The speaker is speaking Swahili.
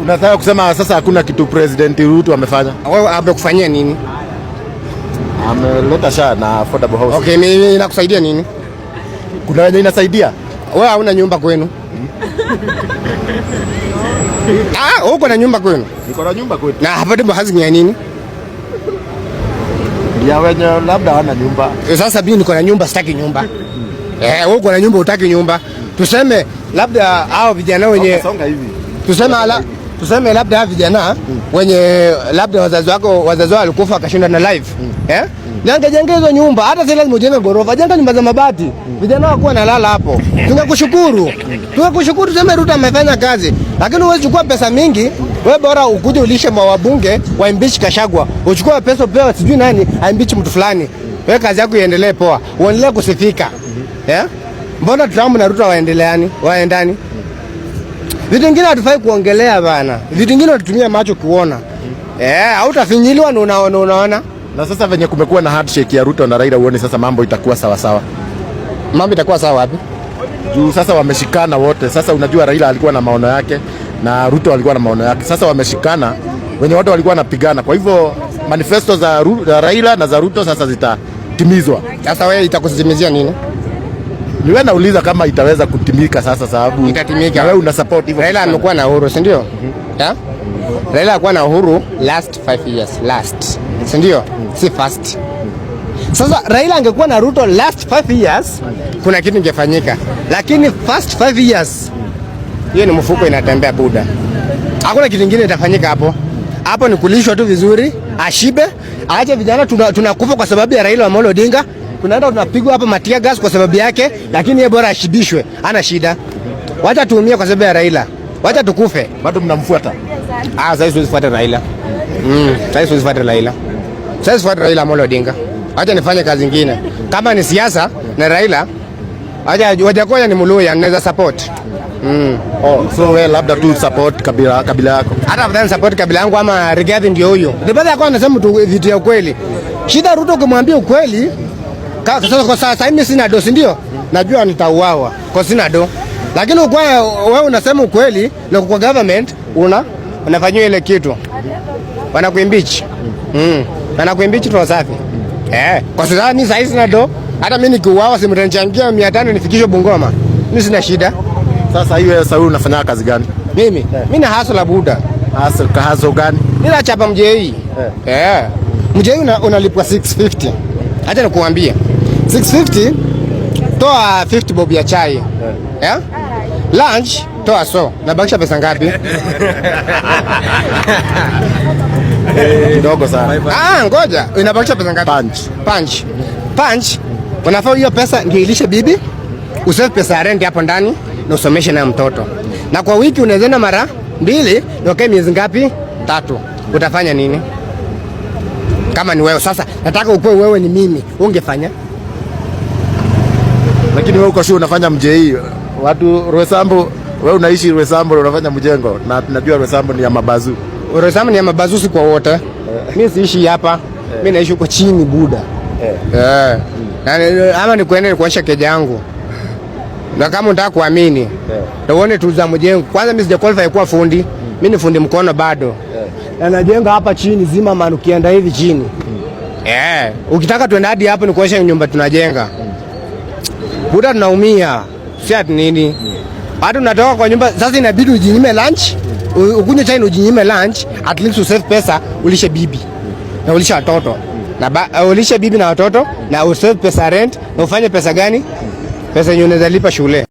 Unataka kusema sasa hakuna kitu President Ruto amefanya? Wewe amekufanyia nini? Ameleta SHA na affordable housing. Okay, mimi inakusaidia nini? Kuna wenye inasaidia? Wewe hauna nyumba kwenu? Uko na nyumba kwenu? Niko na nyumba kwenu. Na affordable housing ya nini? Ya wenye labda hawana nyumba. Sasa mimi niko na nyumba, sitaki nyumba. Wewe uko na nyumba, utaki nyumba. Tuseme labda hao vijana wenye songa hivi. Tuseme labda vijana wenye labda wazazi wao walikufa akashinda na life. Jenga hizo nyumba, hata si lazima ujenge gorofa, jenga nyumba za mabati. Vijana wako wanalala hapo. Tungekushukuru. Tuseme Ruto amefanya kazi. Lakini wewe chukua pesa mingi, wewe bora ukuje ulishe wabunge wa impeach Gachagua. Uchukue pesa upewe sijui nani impeach mtu fulani. Wewe kazi yako iendelee poa. Uendelee kusifika. Mbona Trump na Ruto waendani? Vitu vingine hatufai kuongelea bana. Vitu vingine tutumie macho kuona. Hautafinyiliwa na unaona. Na sasa venye kumekuwa na handshake ya Ruto na Raila, uone sasa mambo itakuwa sawa sawa. Mambo itakuwa sawa wapi? Juu sasa wameshikana wote. Sasa unajua Raila alikuwa na maono yake na Ruto alikuwa na maono yake. Sasa wameshikana, wenye wote walikuwa wanapigana. Kwa hivyo manifesto za Raila na za Ruto sasa zitatimizwa. Sasa wewe itakusimamizia nini? Niwe nauliza kama itaweza kutimika sasa, sababu itatimika. Wewe una support hivyo. Raila amekuwa na uhuru, si ndio? Raila alikuwa na uhuru last 5 years, si ndio? Si first. Sasa Raila angekuwa na Ruto last 5 years, kuna kitu ingefanyika. Lakini first 5 years, hiyo ni mfuko inatembea buda. Hakuna kitu kingine itafanyika hapo. Hapo ni kulishwa tu vizuri, ashibe, aache vijana tunakufa kwa sababu ya Raila Amolo Odinga. Tunaenda tunapigwa hapa matia gas kwa sababu yake, lakini yeye bora ashibishwe, hana shida. Wacha tuumie kwa sababu ya Raila. Wacha tukufe. Bado mnamfuata? Sasa siwezi kufuata Raila. Sasa siwezi kufuata Raila. Sasa kufuata Raila Amolo Odinga. Acha nifanye kazi nyingine. Kama ni siasa na Raila, acha Wajakoya ni Muluya, naweza support. So wewe labda tu support kabila yako. Hata afadhali support kabila yangu ama Rigathi ndio huyo. Ndio kwa anasema tu vitu ya ukweli. Shida Ruto kumwambia ukweli. Kwa sasa mimi sina do, si ndio? Najua nitauawa kwa sina do. Lakini wewe unasema ukweli na kwa government unafanyia ile kitu. Wanakuimpeach. Wanakuimpeach tu safi. Kwa sasa mimi sasa sina do. Hata mimi nikiuawa simtanichangia 500 nifikishwe Bungoma. Mimi sina shida. Sasa hiyo sasa unafanya kazi gani? Mimi na hustle buda. Hustle gani? Mimi nachapa mjei. Mjei unalipwa 650. Acha nikuambie. 650 toa 50 bob ya chai. Lunch toa nabakisha pesa ngapi? Kidogo sana. Ngoja, inabakisha pesa ngapi? Punch. Unafaa hiyo pesa ndio ilishe bibi, usave pesa ya rent hapo ndani na usomeshe na mtoto. Na kwa wiki unaweza mara 2 na ukae miezi ngapi? 3. Utafanya nini? Kama ni wewe sasa, nataka ukue wewe ni mimi, ungefanya? Lakini wewe uko sure unafanya mjei. Watu Roysambu, wewe unaishi Roysambu unafanya mjengo na tunajua Roysambu ni ya mabazu. Roysambu ni ya mabazu si kwa wote. Mimi siishi hapa. Mimi naishi huko chini buda. Ama ni kuenda kuosha keja yangu. Na kama unataka kuamini, uone tu za mjengo. Kwanza mimi sija qualify kuwa fundi. Mimi ni fundi mkono bado. Na najenga hapa chini zima man ukienda hivi chini. Ukitaka tuende hadi hapo ni kuosha nyumba tunajenga. Buda tunaumia. Si ati nini? Hata unatoka kwa nyumba sasa inabidi ujinyime lunch. Ukunywe chai ujinyime lunch, at least usave pesa ulishe bibi. Na ulishe watoto. Na ulishe bibi na watoto na usave pesa rent na ufanye pesa gani? Pesa yenye unaweza lipa shule.